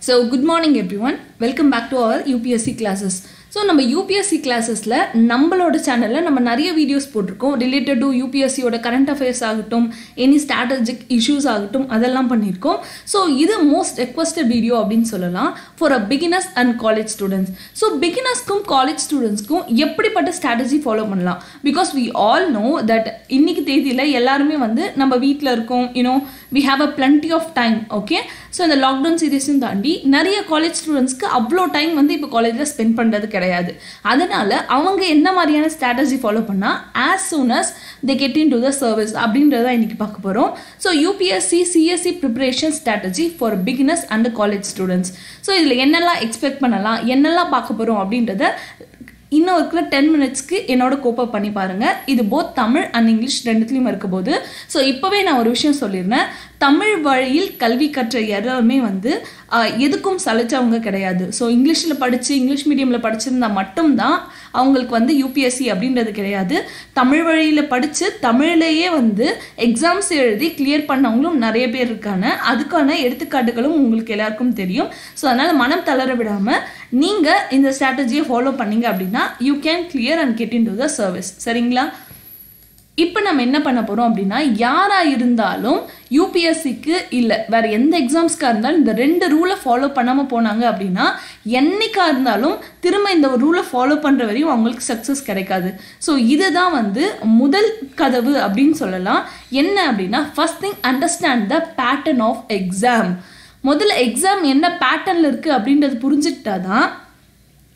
So good morning everyone. Welcome back to our UPSC classes. So நம்ம UPSC classes-ல நம்மளோட சேனல்ல நம்ம நிறைய வீடியோஸ் போட்டுருக்கோம் related to UPSC ஓட current affairs ஆகட்டும் any strategic issues ஆகட்டும் அதெல்லாம் பண்ணிருக்கோம். So இது most requested video அப்படினு சொல்லலாம் for a beginners and college students. So beginnersக்கும் college studentsக்கும் எப்படிப்பட்ட strategy follow பண்ணலாம் because we all know that இன்னைக்கு தேதியில எல்லாரும் வந்து நம்ம வீட்ல இருக்கோம் we have a plenty of time okay so இந்த lockdown சீரிஸும் தாண்டி நிறைய college studentsக்கு அவ்ளோ டைம் வந்து இப்போ காலேஜ்ல ஸ்பெண்ட் பண்றது கிடையாது அதனால அவங்க என்ன மாதிரியான strategy follow பண்ணா as soon as they get into the service அப்படின்றத இன்னைக்கு பார்க்க போறோம் so UPSC CSE preparation strategy for beginners and college students so இதுல என்னெல்லாம் எக்ஸ்பெக்ட் பண்ணலாம் என்னெல்லாம் பார்க்க போறோம் அப்படின்றத இன்னும் ஒரு 10 மினிட்ஸ்க்கு என்னோட கோப் அப் பண்ணி பாருங்க இது both தமிழ் and இங்கிலீஷ் ரெண்டுத்துலயும் இருக்கும்போது சோ இப்பவே நான் ஒரு விஷயம் சொல்லிறேன் தமிழ் வழியில் கல்வி கற்ற எல்லாருமே வந்து எதுக்கும் சலிச்சவங்க கிடையாது சோ இங்கிலீஷ்ல படிச்சு இங்கிலீஷ் மீடியம்ல படிச்சிருந்தா மட்டும் தான் அவங்களுக்கு வந்து UPSC அப்படின்றது கிடையாது தமிழ் வழியில படிச்சு தமிழ்லயே வந்து எக்ஸாம்ஸ் எழுதி கிளியர் பண்ணவங்களும் நிறைய பேர் இருக்காங்க அதுக்கான எடுத்துக்காட்டுகளும் உங்களுக்கு எல்லாருக்கும் தெரியும் சோ அதனால மனம் தளர விடாம நீங்க இந்த ஸ்ட்ராட்டஜியை ஃபாலோ பண்ணீங்க அப்படினா you can clear and get into the service சரிங்களா இப்போ நம்ம என்ன பண்ண போறோம் அப்படினா யாரா இருந்தாலும் UPSCக்கு இல்ல வேற எந்த எக்ஸாம்ஸ்க்கா இருந்தாலும் இந்த ரெண்டு ரூலை ஃபாலோ பண்ணாம போனாங்க அப்படினா என்னைக்கா இருந்தாலும் திரும்ப இந்த ரூலை ஃபாலோ பண்ற வரையும் அவங்களுக்கு சக்சஸ் கிடைக்காது சோ இதுதான் வந்து முதல் கதவு அப்படினு சொல்லலாம் என்ன அப்படினா first thing understand the pattern of exam முதல்ல எக்ஸாம் என்ன பேட்டர்ன்ல இருக்கு அப்படின்றது புரிஞ்சிட்டாதான்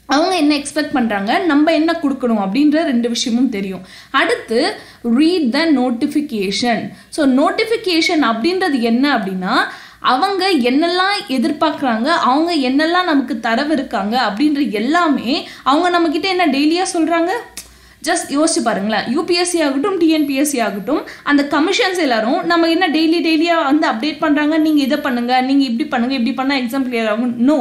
அவங்க என்ன எக்ஸ்பெக்ட் பண்றாங்க நம்ம என்ன கொடுக்கணும் அப்படின்ற ரெண்டு விஷயமும் தெரியும் அடுத்து read the notification so notification அப்படின்றது என்ன அப்படினா அவங்க என்னெல்லாம் எதிர்பார்க்கறாங்க அவங்க என்னெல்லாம் நமக்கு தரவு இருக்காங்க அப்படின்ற எல்லாமே அவங்க நம்ம கிட்ட என்ன டெய்லியா சொல்றாங்க just யோசிச்சு பாருங்களா UPSC ஆகட்டும் TNPSC ஆகட்டும் அந்த கமிஷன்ஸ் எல்லாரும் நம்ம என்ன டெய்லியா வந்து அப்டேட் பண்றாங்க நீங்க இத பண்ணுங்க நீங்க இப்படி பண்ணுங்க இப்படி பண்ணா எக்ஸாம் கிளியர் ஆகும் நோ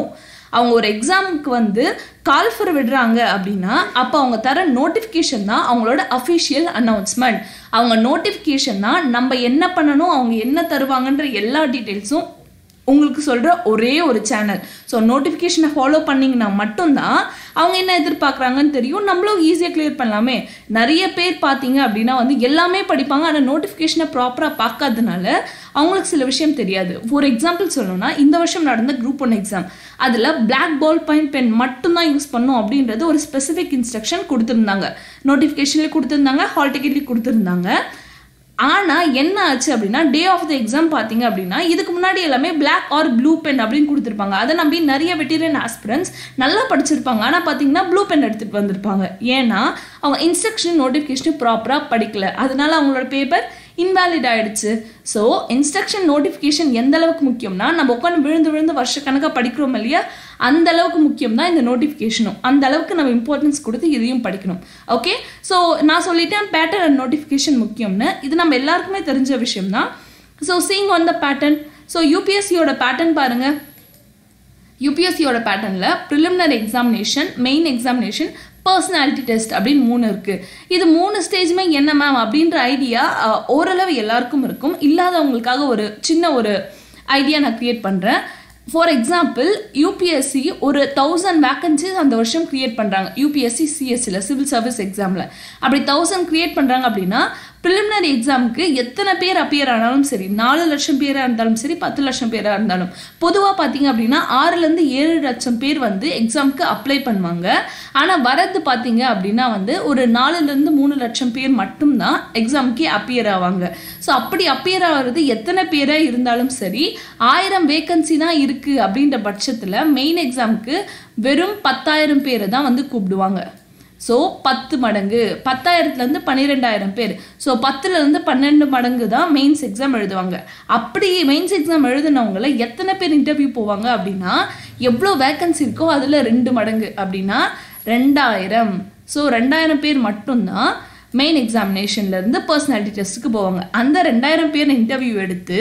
அவங்க ஒரு எக்ஸாமுக்கு வந்து கால் ஃபார் விடுறாங்க அப்படினா அப்ப அவங்க தர நோட்டிஃபிகேஷன் தான் அவங்களோட அபிஷியல் அனௌன்ஸ்மென்ட் அவங்க நோட்டிஃபிகேஷன் தான் நம்ம என்ன பண்ணனும் அவங்க என்ன தருவாங்கன்ற எல்லா டீடைல்ஸும் உங்களுக்கு சொல்ற ஒரே ஒரு சேனல் சோ நோட்டிஃபிகேஷனை ஃபாலோ பண்ணீங்கனா மட்டும் தான் அவங்க என்ன எதிர்பார்க்கறாங்கன்னு தெரியும் நம்மளும் ஈஸியா கிளியர் பண்ணலாமே நிறைய பேர் பாத்தீங்க அப்படினா வந்து எல்லாமே படிப்பாங்க ஆனா நோட்டிஃபிகேஷனை ப்ராப்பரா பார்க்காதனால அவங்களுக்கு சில விஷயம் தெரியாது ஃபார் எக்ஸாம்பிள் சொல்லணும்னா இந்த வருஷம் நடந்த group 1 எக்ஸாம் அதுல black ball point pen மட்டும் தான் யூஸ் பண்ணனும் அப்படின்றது ஒரு ஸ்பெசிபிக் இன்ஸ்ட்ரக்ஷன் கொடுத்திருந்தாங்க நோட்டிஃபிகேஷன்ல கொடுத்திருந்தாங்க ஹால் டிக்கெட்ல கொடுத்திருந்தாங்க ஆனா என்ன ஆச்சு அப்படினா டே ஆஃப் தி எக்ஸாம் பாத்தீங்க அப்படினா இதுக்கு முன்னாடி எல்லாமே black or blue pen அப்படினு கொடுத்திருப்பாங்க அத நம்பி நிறைய வெட்டீரியன் ஆஸ்பிரண்ட்ஸ் நல்லா படிச்சிருப்பாங்க ஆனா பாத்தீங்கன்னா blue pen எடுத்துட்டு வந்திருப்பாங்க ஏனா அவங்க இன்ஸ்ட்ரக்ஷன் நோட்டிஃபிகேஷன் ப்ராப்பரா படிக்கல அதனால அவங்களோட பேப்பர் invalid ஆயிடுச்சு சோ இன்ஸ்ட்ரக்ஷன் நோட்டிஃபிகேஷன் எந்த அளவுக்கு முக்கியம்னா நம்ம உட்கார்ந்து விழுந்து வருஷக்கணக்கா படிக்கிறோம் இல்லையா அந்த அளவுக்கு முக்கியம் தான் இந்த நோட்டிஃபிகேஷனும் அந்த அளவுக்கு நம்ம இம்பார்ட்டன்ஸ் கொடுத்து இதையும் படிக்கணும் ஓகே சோ நான் சொல்லிட்டேன் பேட்டர்ன் அண்ட் நோட்டிஃபிகேஷன் முக்கியம்னு இது நம்ம எல்லாருக்குமே தெரிஞ்ச விஷயம் தான் so seeing on the pattern so UPSC ஓட பேட்டர்ன் பாருங்க UPSC ஓட பேட்டர்ன்ல preliminary examination main examination personality test அப்படினு மூணு இருக்கு இது மூணு ஸ்டேஜ்மே என்ன மேம் அப்படின்ற ஐடியா ஓரளவு எல்லாருக்கும் இருக்கும் இல்லாதவங்களுக்காக ஒரு சின்ன ஒரு ஐடியா நான் கிரியேட் பண்றேன் For example, UPSC ஒரு 1000 vacancies அந்த வருஷம் கிரியேட் பண்றாங்க UPSC CSE ல சிவில் சர்வீஸ் எக்ஸாம்ல அப்படி 1000 கிரியேட் பண்றாங்க அப்படினா preliminary examக்கு எத்தனை பேர் அப்பியர் ஆனாலும் சரி 4 லட்சம் பேரா இருந்தாலும் சரி 10 லட்சம் பேரா இருந்தாலும் பொதுவா பாத்தீங்க அப்படினா 6 ல இருந்து 7 லட்சம் பேர் வந்து எக்ஸாம்க்கு அப்ளை பண்ணுவாங்க ஆனா வரது பாத்தீங்க அப்படினா வந்து ஒரு 4 ல இருந்து 3 லட்சம் பேர் மட்டும் தான் எக்ஸாம்க்கு அப்பியர் ஆவாங்க சோ அப்படி அப்பியர் ஆகிறது எத்தனை பேரா இருந்தாலும் சரி 1000 வேகன்சி தான் இருக்கு அப்படின்ற பட்சத்துல மெயின் எக்ஸாம்க்கு வெறும் 10000 பேரை தான் வந்து கூப்பிடுவாங்க சோ 10 மடங்கு 10000ல இருந்து 12000 பேர் சோ 10ல இருந்து 12 மடங்கு தான் மெயின்ஸ் எக்ஸாம் எழுதுவாங்க அப்படி மெயின்ஸ் எக்ஸாம் எழுதுனவங்கள எத்தனை பேர் இன்டர்வியூ போவாங்க அப்படினா எவ்வளவு வேகன்சி இருக்கோ அதுல 2 மடங்கு அப்படினா 2000 சோ 2000 பேர் மட்டும் தான் மெயின் எக்ஸாமினேஷன்ல இருந்து பர்சனாலிட்டி டெஸ்ட்க்கு போவாங்க அந்த 2000 பேர் இன்டர்வியூ எடுத்து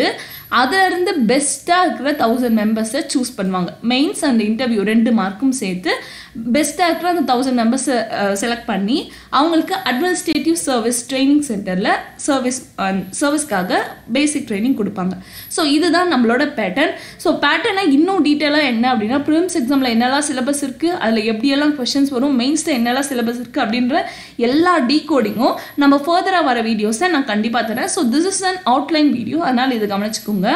அதுல இருந்து பெஸ்டா இருக்கிற 1000 மெம்பர்ஸை சூஸ் பண்ணுவாங்க மெயின்ஸ் அண்ட் இன்டர்வியூ ரெண்டு மார்க்கும் சேர்த்து பெஸ்ட் ஆக்டர் அந்த 1000 மெம்பர்ஸ் செலக்ட் பண்ணி அவங்களுக்கு அட்மினிஸ்ட்ரேட்டிவ் சர்வீஸ் ட்ரைனிங் சென்டரில் சர்வீஸ்க்காக பேசிக் ட்ரைனிங் கொடுப்பாங்க. ஸோ இதுதான் நம்மளோட பேட்டர்ன். ஸோ பேட்டர்னை இன்னும் டீட்டெயிலாக என்ன அப்படின்னா ப்ரிலிம்ஸ் எக்ஸாமில் என்னெல்லாம் சிலபஸ் இருக்குது, அதில் எப்படியெல்லாம் கொஸ்டின்ஸ் வரும், மெயின்ஸில் என்னெல்லாம் சிலபஸ் இருக்குது அப்படின்ற எல்லா டீகோடிங்கும் நம்ம ஃபர்தராக வர வீடியோஸை நான் கண்டிப்பாக தரேன். So this is an outline video, அதனால் இது கவனிச்சுக்கோங்க.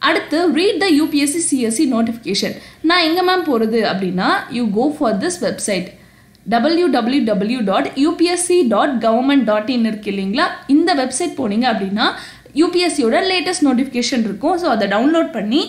அடுத்து read the UPSC CSC notification. நான் எங்கே மேம் போகிறது அப்படின்னா, you go for this website www.upsc.government.in இருக்கு இல்லைங்களா. இந்த வெப்சைட் போனீங்க அப்படின்னா யூபிஎஸ்சியோட லேட்டஸ்ட் நோட்டிஃபிகேஷன் இருக்கும். ஸோ அதை டவுன்லோட் பண்ணி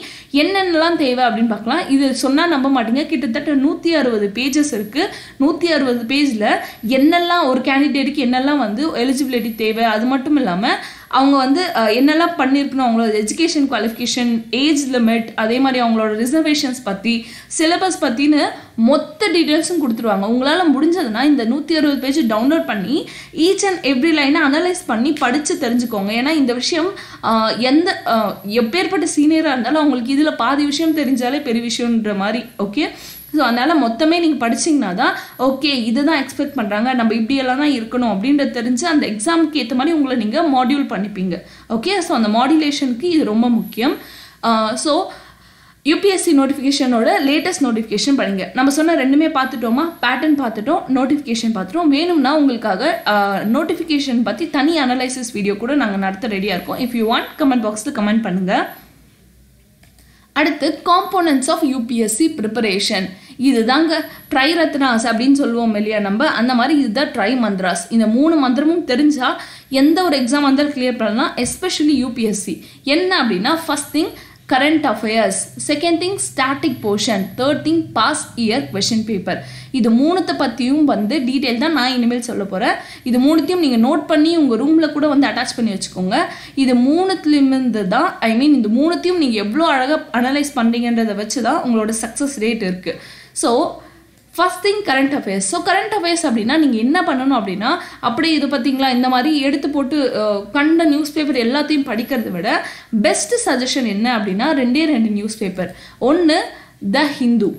என்னென்னலாம் தேவை அப்படின்னு பார்க்கலாம். இது சொன்னால் நம்ப மாட்டீங்க, கிட்டத்தட்ட 160 பேஜஸ் இருக்குது. 160 பேஜில் என்னெல்லாம் ஒரு கேண்டிடேட்டுக்கு என்னெல்லாம் வந்து எலிஜிபிலிட்டி தேவை, அது மட்டும் இல்லாமல் அவங்க வந்து என்னெல்லாம் பண்ணியிருக்கணும், அவங்களோட எஜுகேஷன் குவாலிஃபிகேஷன், ஏஜ் லிமிட், அதே மாதிரி அவங்களோட ரிசர்வேஷன்ஸ் பற்றி, சிலபஸ் பற்றின்னு மொத்த டீட்டெயில்ஸும் கொடுத்துருவாங்க. உங்களால் முடிஞ்சதுன்னா இந்த 160 பேஜ் டவுன்லோட் பண்ணி ஈச் அண்ட் எவ்ரி லைனை அனலைஸ் பண்ணி படித்து தெரிஞ்சுக்கோங்க. ஏன்னா இந்த விஷயம் எப்பேற்பட்ட சீனியராக இருந்தாலும் அவங்களுக்கு இதில் பாதி விஷயம் தெரிஞ்சாலே பெரிய விஷயம்ன்ற மாதிரி. ஓகே, ஸோ அதனால் மொத்தமே நீங்கள் படிச்சிங்கன்னா தான் ஓகே இதுதான் எக்ஸ்பெக்ட் பண்ணுறாங்க, நம்ம இப்படியெல்லாம் தான் இருக்கணும் அப்படின்றது தெரிஞ்சு அந்த எக்ஸாமுக்கு ஏற்ற மாதிரி உங்களை நீங்கள் மாடியூல் பண்ணிப்பீங்க. ஓகே, ஸோ அந்த மாடுலேஷனுக்கு இது ரொம்ப முக்கியம். ஸோ யூபிஎஸ்சி நோட்டிஃபிகேஷனோட லேட்டஸ்ட் நோட்டிஃபிகேஷன் படிங்க. நம்ம சொன்ன ரெண்டுமே பார்த்துட்டோமா, பேட்டர்ன் பார்த்துட்டோம், நோட்டிஃபிகேஷன் பார்த்துட்டோம். வேணும்னா உங்களுக்காக நோட்டிஃபிகேஷன் பற்றி தனி அனலைசிஸ் வீடியோ கூட நாங்கள் நடத்த ரெடியாக இருக்கோம். இஃப் யூ வாண்ட் கமெண்ட் பாக்ஸில் கமெண்ட் பண்ணுங்கள். அடுத்து காம்போனன்ட்ஸ் ஆஃப் யூபிஎஸ்சி ப்ரிப்பரேஷன். இதுதாங்க ட்ரை ரத்னாஸ் அப்படின்னு சொல்லுவோம் இல்லையா நம்ம, அந்த மாதிரி இதுதான் ட்ரை மந்த்ராஸ். இந்த 3 மந்திரமும் தெரிஞ்சால் எந்த ஒரு எக்ஸாம் வந்தாலும் கிளியர் பண்ணலாம், எஸ்பெஷலி யூபிஎஸ்சி. என்ன அப்படின்னா, first thing current affairs, second thing static portion, third thing past year question paper. இது 3 பற்றியும் வந்து டீட்டெயில் தான் நான் இனிமேல் சொல்ல போகிறேன். இது 3த்தையும் நீங்கள் நோட் பண்ணி உங்கள் ரூமில் கூட வந்து அட்டாச் பண்ணி வச்சுக்கோங்க. இது 3த்துலேருந்து தான் இந்த 3த்தையும் நீங்கள் எவ்வளோ அழகாக அனலைஸ் பண்ணுறீங்கன்றதை வச்சு தான் உங்களோட சக்ஸஸ் ரேட் இருக்குது. So first thing current affairs. So current affairs அப்படின்னா நீங்கள் என்ன பண்ணணும் அப்படின்னா, அப்படியே இது பார்த்தீங்களா இந்த மாதிரி எடுத்து போட்டு கண்ட நியூஸ் பேப்பர் எல்லாத்தையும் படிக்கிறத விட பெஸ்ட் சஜஷன் என்ன அப்படின்னா 2 நியூஸ் பேப்பர். ஒன்று த ஹிந்து,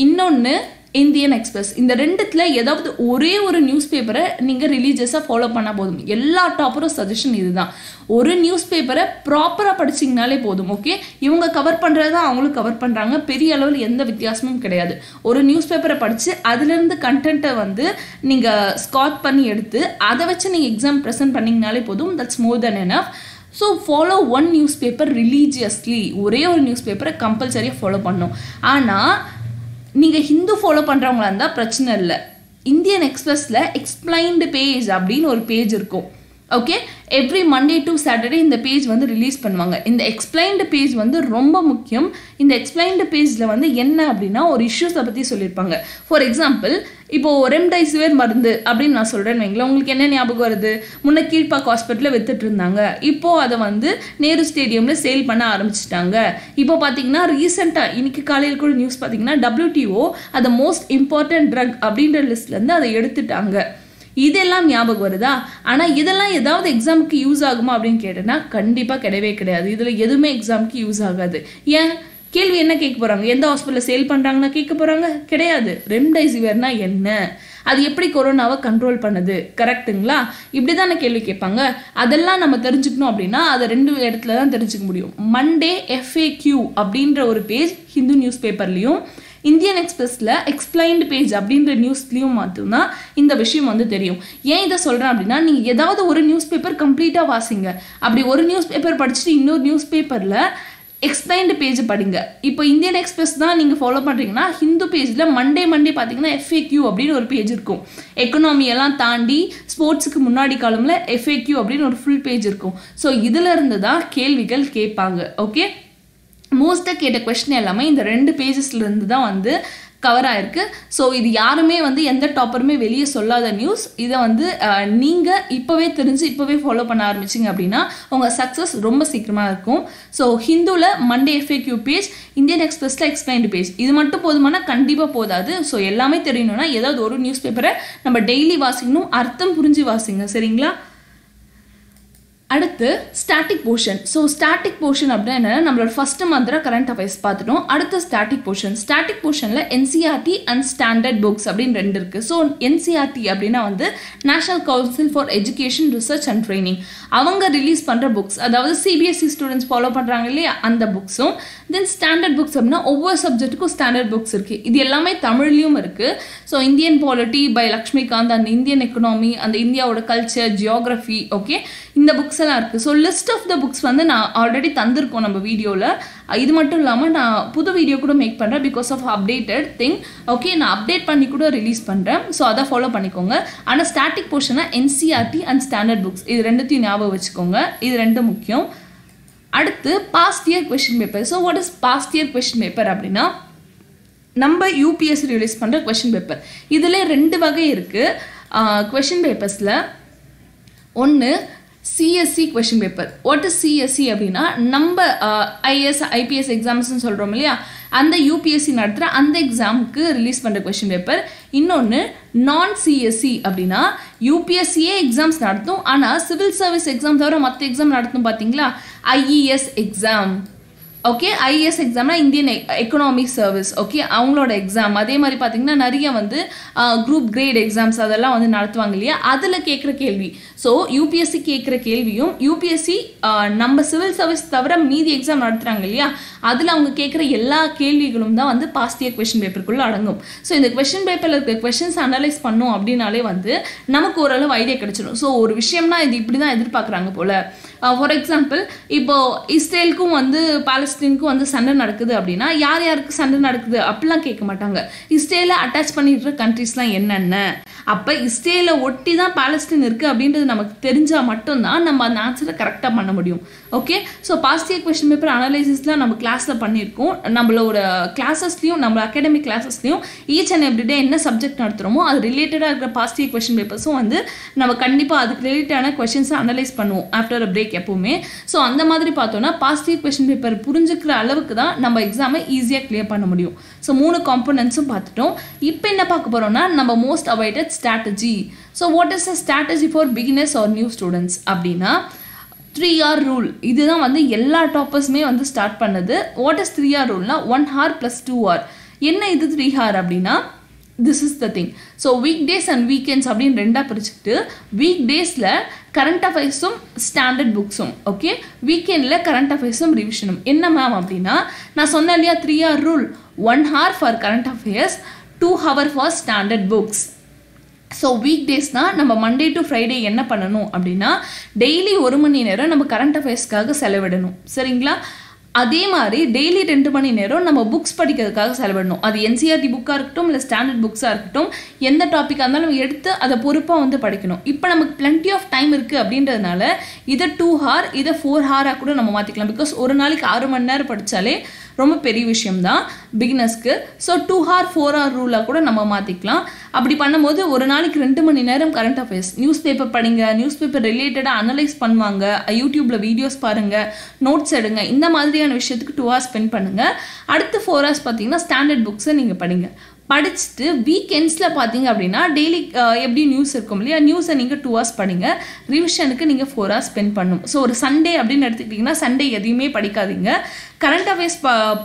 இன்னொன்று இந்தியன் எக்ஸ்பிரஸ். இந்த 2த்துல ஏதாவது ஒரே ஒரு நியூஸ் பேப்பரை நீங்கள் ரிலீஜியஸாக ஃபாலோ பண்ணால் போதும். எல்லா டாப்பரும் சஜஷன் இதுதான். ஒரு நியூஸ் பேப்பரை ப்ராப்பராக படிச்சிங்கனாலே போதும். ஓகே, இவங்க கவர் பண்ணுறது தான் அவங்களும் கவர் பண்ணுறாங்க, பெரிய அளவில் எந்த வித்தியாசமும் கிடையாது. ஒரு நியூஸ் பேப்பரை படித்து அதுலேருந்து கண்டென்ட்டை வந்து நீங்கள் ஸ்காட் பண்ணி எடுத்து அதை வச்சு நீங்கள் எக்ஸாம் ப்ரெசென்ட் பண்ணிங்கனாலே போதும். That's more then enough. So follow one news paper religiously. ஒரே ஒரு நியூஸ் பேப்பரை கம்பல்சரியாக ஃபாலோ பண்ணணும். ஆனால் நீங்கள் ஹிந்து ஃபாலோ பண்ணுறவங்களா இருந்தால் பிரச்சனை இல்லை. இந்தியன் எக்ஸ்பிரஸில் எக்ஸ்பிளைன்டு பேஜ் அப்படின்னு ஒரு பேஜ் இருக்கும். Okay, every Monday to Saturday இந்த பேஜ் வந்து ரிலீஸ் பண்ணுவாங்க. இந்த எக்ஸ்பிளைன்டு பேஜ் வந்து ரொம்ப முக்கியம். இந்த எக்ஸ்பிளைன்டு பேஜில் வந்து என்ன அப்படின்னா ஒரு இஷ்யூஸை பற்றி சொல்லியிருப்பாங்க. ஃபார் எக்ஸாம்பிள், இப்போது ரெம்டைசிவிர் மருந்து அப்படின்னு நான் சொல்கிறேன்னு வைங்களேன், உங்களுக்கு என்ன ஞாபகம் வருது? முன்ன கீழ்பாக் ஹாஸ்பிட்டலில் வித்துட்டு இருந்தாங்க, இப்போது அதை வந்து நேரு ஸ்டேடியமில் சேல் பண்ண ஆரம்பிச்சிட்டாங்க. இப்போ பார்த்தீங்கன்னா ரீசெண்டாக இன்னைக்கு காலையில் கூட நியூஸ் பார்த்தீங்கன்னா WTO அதை மோஸ்ட் இம்பார்ட்டன்ட் ட்ரக் அப்படின்ற லிஸ்ட்லேருந்து அதை எடுத்துட்டாங்க. இதெல்லாம் ஞாபகம் வருதா? ஆனால் இதெல்லாம் ஏதாவது எக்ஸாமுக்கு யூஸ் ஆகுமா அப்படின்னு கேட்டேன்னா கண்டிப்பாக கிடையவே கிடையாது. இதில் எதுவுமே எக்ஸாமுக்கு யூஸ் ஆகாது. ஏன்? கேள்வி என்ன கேட்க போகிறாங்க? எந்த ஹாஸ்பிட்டலில் சேல் பண்ணுறாங்கன்னா கேட்க போகிறாங்க? கிடையாது. ரெம்டைசிவிர்னா என்ன, அது எப்படி கொரோனாவை கண்ட்ரோல் பண்ணுது, கரெக்டுங்களா? இப்படி தானே கேள்வி கேட்பாங்க. அதெல்லாம் நம்ம தெரிஞ்சுக்கணும் அப்படின்னா அதை 2 இடத்துல தான் தெரிஞ்சுக்க முடியும். மண்டே FAQ அப்படின்ற ஒரு பேஜ் ஹிந்து நியூஸ் பேப்பர்லேயும், இந்தியன் எக்ஸ்பிரஸில் எக்ஸ்பிளைன்டு பேஜ் அப்படின்ற நியூஸ்லேயும் மட்டும்தான் இந்த விஷயம் வந்து தெரியும். ஏன் இதை சொல்கிறேன் அப்படின்னா, நீங்கள் ஏதாவது ஒரு நியூஸ் பேப்பர் கம்ப்ளீட்டாக வாசிங்க. அப்படி ஒரு நியூஸ் பேப்பர் படிச்சுட்டு இன்னொரு நியூஸ் பேப்பரில் எக்ஸ்பிளைன்டு பேஜ் படிங்க. இப்போ இந்தியன் எக்ஸ்பிரஸ் தான் நீங்கள் ஃபாலோ பண்ணுறீங்கன்னா ஹிந்து பேஜில் மண்டே பார்த்தீங்கன்னா FAQ அப்படின்னு ஒரு பேஜ் இருக்கும். எக்கனாமியெல்லாம் தாண்டி ஸ்போர்ட்ஸுக்கு முன்னாடி காலமில் FAQ அப்படின்னு ஒரு ஃபுல் பேஜ் இருக்கும். ஸோ இதில் இருந்து தான் கேள்விகள் கேட்பாங்க. ஓகே, மோஸ்ட்டாக கேட்ட கொஸ்டின் எல்லாமே இந்த 2 பேஜஸ்லேருந்து தான் வந்து கவர் ஆயிருக்கு. ஸோ இது யாருமே வந்து எந்த டாப்பருமே வெளியே சொல்லாத நியூஸ். இதை வந்து நீங்கள் இப்போவே தெரிஞ்சு இப்போவே ஃபாலோ பண்ண ஆரம்பிச்சிங்க அப்படின்னா உங்கள் சக்ஸஸ் ரொம்ப சீக்கிரமாக இருக்கும். ஸோ ஹிந்துவில் மண்டே FAQ பேஜ், இந்தியன் எக்ஸ்பிரஸில் எக்ஸ்பிளைன்டு பேஜ், இது மட்டும் போதுமானா கண்டிப்பாக போதாது. ஸோ எல்லாமே தெரியணும்னா ஏதாவது ஒரு நியூஸ் பேப்பரை நம்ம டெய்லி வாசிக்கணும், அர்த்தம் புரிஞ்சு வாசிங்க, சரிங்களா? அடுத்து static portion. So static portion அப்படின்னா என்ன, நம்மளோட ஃபர்ஸ்ட் மந்த்ல கரண்ட் அஃபேர்ஸ் பார்த்துட்டோம். அடுத்த ஸ்டாட்டிக் போர்ஷன். ஸ்டாட்டிக் போர்ஷனில் என்சிஆர்டி அண்ட் ஸ்டாண்டர்ட் புக்ஸ் அப்படின்னு ரெண்டு இருக்குது. ஸோ என்சிஆர்டி அப்படின்னா வந்து national council for education research and training, அவங்க ரிலீஸ் பண்ணுற புக்ஸ், அதாவது சிபிஎஸ்சி ஸ்டூடெண்ட்ஸ் ஃபாலோ பண்ணுறாங்க இல்லையா அந்த புக்ஸும். தென் ஸ்டாண்டர்ட் புக்ஸ் அப்படின்னா ஒவ்வொரு சப்ஜெக்ட்டுக்கும் ஸ்டாண்டர்ட் புக்ஸ் இருக்குது. இது எல்லாமே தமிழ்லையும் இருக்குது. So Indian polity by Lakshmikanth, அந்த இந்தியன் எக்கனாமி, அந்த இந்தியாவோட கல்ச்சர், ஜியோகிராஃபி, ஓகே, இந்த புக்ஸ் எல்லாம் இருக்குது. So list of the books வந்து நான் ஆல்ரெடி தந்திருக்கோம் நம்ம வீடியோவில். இது மட்டும் இல்லாமல் நான் புது வீடியோ கூட மேக் பண்ணுறேன் because of updated thing. Okay, நான் அப்டேட் பண்ணி கூட ரிலீஸ் பண்ணுறேன். ஸோ அதை ஃபாலோ பண்ணிக்கோங்க. ஆனால் ஸ்டாட்டிக் போர்ஷனாக என்சிஆர்டி அண்ட் ஸ்டாண்டர்ட் புக்ஸ் இது ரெண்டுத்தையும் ஞாபகம் வச்சுக்கோங்க. இது ரெண்டும் முக்கியம். அடுத்து past year question paper. So what is past year question paper அப்படின்னா, நம்ம யூபிஎஸ்சி ரிலீஸ் பண்ணுற கொஸ்டின் பேப்பர். இதில் ரெண்டு வகை இருக்குது கொஸ்டின் பேப்பர்ஸில். ஒன்று CSC question paper. What is CSC அப்படின்னா, நம்ம ஐஏஎஸ் ஐபிஎஸ் எக்ஸாம்ஸ்ன்னு சொல்கிறோம் இல்லையா, அந்த யூபிஎஸ்சி நடத்துகிற அந்த எக்ஸாமுக்கு ரிலீஸ் பண்ணுற கொஸ்டின் பேப்பர். இன்னொன்று நான் சிஎஸ்சி அப்படின்னா யூபிஎஸ்சியே எக்ஸாம்ஸ் நடத்தும், ஆனால் சிவில் சர்வீஸ் எக்ஸாம் தவிர மற்ற எக்ஸாம் நடத்தும் பார்த்தீங்களா, ஐஇஎஸ் எக்ஸாம். ஓகே, ஐஏஎஸ் எக்ஸாம்னா இந்தியன் எக்கனாமிக் சர்வீஸ், ஓகே, அவங்களோட எக்ஸாம். அதே மாதிரி பார்த்தீங்கன்னா நிறைய வந்து குரூப் கிரேட் எக்ஸாம்ஸ் அதெல்லாம் வந்து நடத்துவாங்க இல்லையா, அதில் கேட்குற கேள்வி. ஸோ யூபிஎஸ்சி கேட்குற கேள்வியும் யூபிஎஸ்சி நம்ம சிவில் சர்வீஸ் தவிர மீதி எக்ஸாம் நடத்துகிறாங்க இல்லையா, அதில் அவங்க கேட்குற எல்லா கேள்விகளும் தான் வந்து பாஸ்ட் இயர் கொஸ்டின் பேப்பருக்குள்ளே அடங்கும். ஸோ இந்த கொஸ்டின் பேப்பரில் இருக்க கொஸ்டின்ஸ் அனலைஸ் பண்ணோம் அப்படின்னாலே வந்து நமக்கு ஓரளவு ஐடியா கிடைச்சிடும். ஸோ ஒரு விஷயம்னா இது இப்படி தான் எதிர்பார்க்குறாங்க போல். ஃபார் எக்ஸாம்பிள், இப்போ இஸ்ரேலுக்கும் வந்து பாலஸ்தீனுக்கும் வந்து சண்டை நடக்குது அப்படின்னா யார் யாருக்கு சண்டை நடக்குது அப்படிலாம் கேட்க மாட்டாங்க. இஸ்ரேலை அட்டாச் பண்ணிடுற கண்ட்ரிஸ்லாம் என்னென்ன, அப்போ இஸ்ரேலை ஒட்டி தான் பாலஸ்தீன் இருக்குது அப்படின்றது நமக்கு தெரிஞ்சால் மட்டும்தான் நம்ம அந்த ஆன்சரை கரெக்டாக பண்ண முடியும். Okay, so past year question paper அனலைசிஸ்லாம் நம்ம கிளாஸில் பண்ணியிருக்கோம். நம்மளோட கிளாஸஸ்லையும் நம்ம அகாடமிக் கிளாஸஸ்லையும் ஈச் அண்ட் எவ்ரிடே என்ன சப்ஜெக்ட் நடத்துகிறோமோ அது ரிலேட்டடாக இருக்கிற பாஸ்ட் இயர் கொஸ்டின் பேப்பர்ஸும் வந்து நம்ம கண்டிப்பாக அதுக்கு ரிலேட்டடான கொஸ்டின்ஸை அனலைஸ் பண்ணுவோம் ஆஃப்டர் அ பிரேக் எப்பவுமே. ஸோ அந்த மாதிரி பார்த்தோன்னா பாஸ்ட் இயர் கொஸ்டின் பேப்பர் புரிஞ்சுக்கிற அளவுக்கு தான் நம்ம எக்ஸாமை ஈஸியாக கிளியர் பண்ண முடியும். ஸோ 3 காம்பனன்ட்ஸும் பார்த்துட்டோம். இப்போ என்ன பார்க்க போகிறோம்னா நம்ம most avoided strategy. So what is a strategy for beginners or new students அப்படின்னா 3R ரூல். இதுதான் வந்து எல்லா டாப்பர்ஸுமே வந்து ஸ்டார்ட் பண்ணது. What is 3R ரூல்னா 1 hour + 2 hour. என்ன இது 3 hour அப்படின்னா, this is the thing. So week days and weekends அப்படின்னு ரெண்டாக பிரிச்சுக்கிட்டு, வீக் டேஸில் கரண்ட் அஃபேர்ஸும் ஸ்டாண்டர்ட் புக்ஸும், ஓகே, வீக்கெண்டில் கரண்ட் அஃபேர்ஸும் ரிவிஷனும். என்ன மேம் அப்படின்னா, நான் சொன்னேன் இல்லையா 3R rule, 1 hour for current affairs, 2 hour for standard books. So week டேஸ்னால் நம்ம மண்டே டு ஃப்ரைடே என்ன பண்ணணும் அப்படின்னா, டெய்லி 1 மணி நேரம் நம்ம கரண்ட் அஃபேர்ஸ்க்காக செலவிடணும். சரிங்களா? அதே மாதிரி டெய்லி 2 மணி நேரம் நம்ம புக்ஸ் படிக்கிறதுக்காக செலவிடணும். அது என்சிஆர்டி புக்காக இருக்கட்டும் இல்லை ஸ்டாண்டர்ட் புக்ஸாக இருக்கட்டும், எந்த டாப்பிக்காக இருந்தாலும் எடுத்து அதை பொறுப்பாக வந்து படிக்கணும். இப்போ நமக்கு பிளென்டி ஆஃப் டைம் இருக்குது அப்படின்றதுனால இதை 2 hour இதை 4 hour கூட நம்ம மாற்றிக்கலாம். பிகாஸ் ஒரு நாளைக்கு 6 மணி நேரம் படித்தாலே ரொம்ப பெரிய விஷயம்தான் பிகினர்ஸ்க்கு. ஸோ 2 hour 4 hour ரூலாக கூட நம்ம மாற்றிக்கலாம். அப்படி பண்ணும்போது ஒரு நாளைக்கு 2 மணி நேரம் கரண்ட் அஃபேர்ஸ், நியூஸ் பேப்பர் படிங்க, நியூஸ் பேப்பர் ரிலேட்டடாக அனலைஸ் பண்ணுவாங்க, யூடியூப்பில் வீடியோஸ் பாருங்கள், நோட்ஸ் எடுங்க, இந்த மாதிரியான விஷயத்துக்கு 2 hours ஸ்பெண்ட் பண்ணுங்கள். அடுத்து 4 hours பார்த்தீங்கன்னா ஸ்டாண்டர்ட் புக்ஸை நீங்கள் படிங்க. படிச்சுட்டு வீக்கெண்ட்ஸில் பார்த்தீங்க அப்படின்னா டெய்லி எப்படி நியூஸ் இருக்கும் இல்லையா, நியூஸை நீங்கள் 2 hours படிங்க. ரிவிஷனுக்கு நீங்கள் 4 hours ஸ்பெண்ட் பண்ணணும். ஸோ ஒரு சண்டே அப்படின்னு எடுத்துக்கிட்டிங்கன்னா சண்டே எதையுமே படிக்காதீங்க. கரண்ட் அஃபேர்ஸ்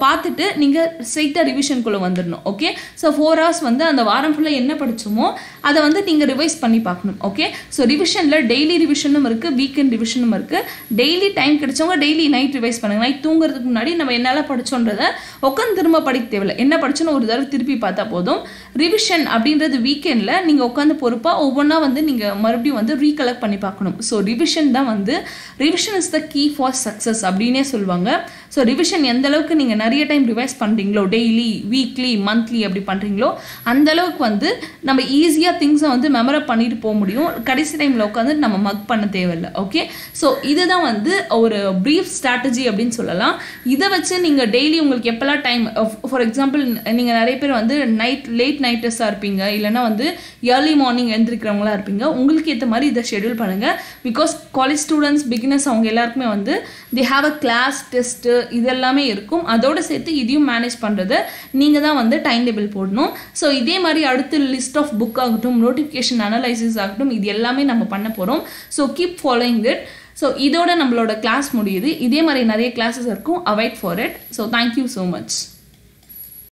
பார்த்துட்டு நீங்கள் ஸ்ட்ரெயிட்டாக ரிவிஷனுக்குள்ளே வந்துடணும். ஓகே, ஸோ 4 hours வந்து அந்த வாரம் ஃபுல்லாக என்ன படித்தோமோ அதை வந்து நீங்கள் ரிவைஸ் பண்ணி பார்க்கணும். ஓகே, ஸோ ரிவிஷனில் டெய்லி ரிவிஷனும் இருக்குது, வீக்கெண்ட் ரிவிஷனும் இருக்குது. டெய்லி டைம் கிடைச்சவங்க டெய்லி நைட் ரிவைஸ் பண்ணுங்கள். நைட் தூங்குறதுக்கு முன்னாடி நம்ம என்னெல்லாம் படித்தோன்றதை உட்காந்து திரும்ப படிக்க தேவையில்லை. என்ன படித்தோன்னு ஒரு தடவை திருப்பி பார்த்தா போதும். ரிவிஷன் அப்படின்றது வீக்கெண்டில் நீங்கள் உட்காந்து பொறுப்பாக ஒவ்வொன்றா வந்து நீங்கள் மறுபடியும் வந்து ரீகலெக்ட் பண்ணி பார்க்கணும். ஸோ ரிவிஷன் தான் வந்து, revision is the key for success அப்படின்னே சொல்லுவாங்க. ஸோ ரிவிஷன் எந்த அளவுக்கு நீங்கள் நிறைய டைம் ரிவைஸ் பண்ணுறீங்களோ, டெய்லி, வீக்லி, மந்த்லி அப்படி பண்ணுறீங்களோ அந்த அளவுக்கு வந்து நம்ம ஈஸியாக திங்ஸை வந்து மெமரப் பண்ணிட்டு போக முடியும். கடைசி டைமில் உட்காந்து நம்ம மக் பண்ண தேவையில்லை. ஓகே, ஸோ இதுதான் வந்து ஒரு ப்ரீஃப் ஸ்ட்ராட்டஜி அப்படின்னு சொல்லலாம். இதை வச்சு நீங்கள் டெய்லி உங்களுக்கு எப்போல்லாம் டைம், ஃபார் எக்ஸாம்பிள் நீங்கள் நிறைய பேர் வந்து லேட் நைட்டர்ஸாக இருப்பீங்க, இல்லைனா வந்து ஏர்லி மார்னிங் எழுந்திருக்கிறவங்களா இருப்பீங்க. உங்களுக்கு ஏற்ற மாதிரி இதை ஷெடியூல் பண்ணுங்கள். பிகாஸ் காலேஜ் ஸ்டூடெண்ட்ஸ், பிகினர்ஸ் அவங்க எல்லாருக்குமே வந்து they have a class, test இதெல்லாமே இருக்கும். அதோடு சேர்த்து இதையும் மேனேஜ் பண்ணுறது நீங்கள் தான் வந்து டைம் டேபிள் போடணும். ஸோ இதே மாதிரி அடுத்து லிஸ்ட் ஆஃப் புக் ஆகட்டும், நோட்டிஃபிகேஷன் அனலைசிஸ் ஆகட்டும், இது எல்லாமே நம்ம பண்ண போகிறோம். So keep following it. So இதோட நம்மளோட கிளாஸ் முடியுது. இதே மாதிரி நிறைய கிளாஸஸ் இருக்கும். Await for it. So thank you so much.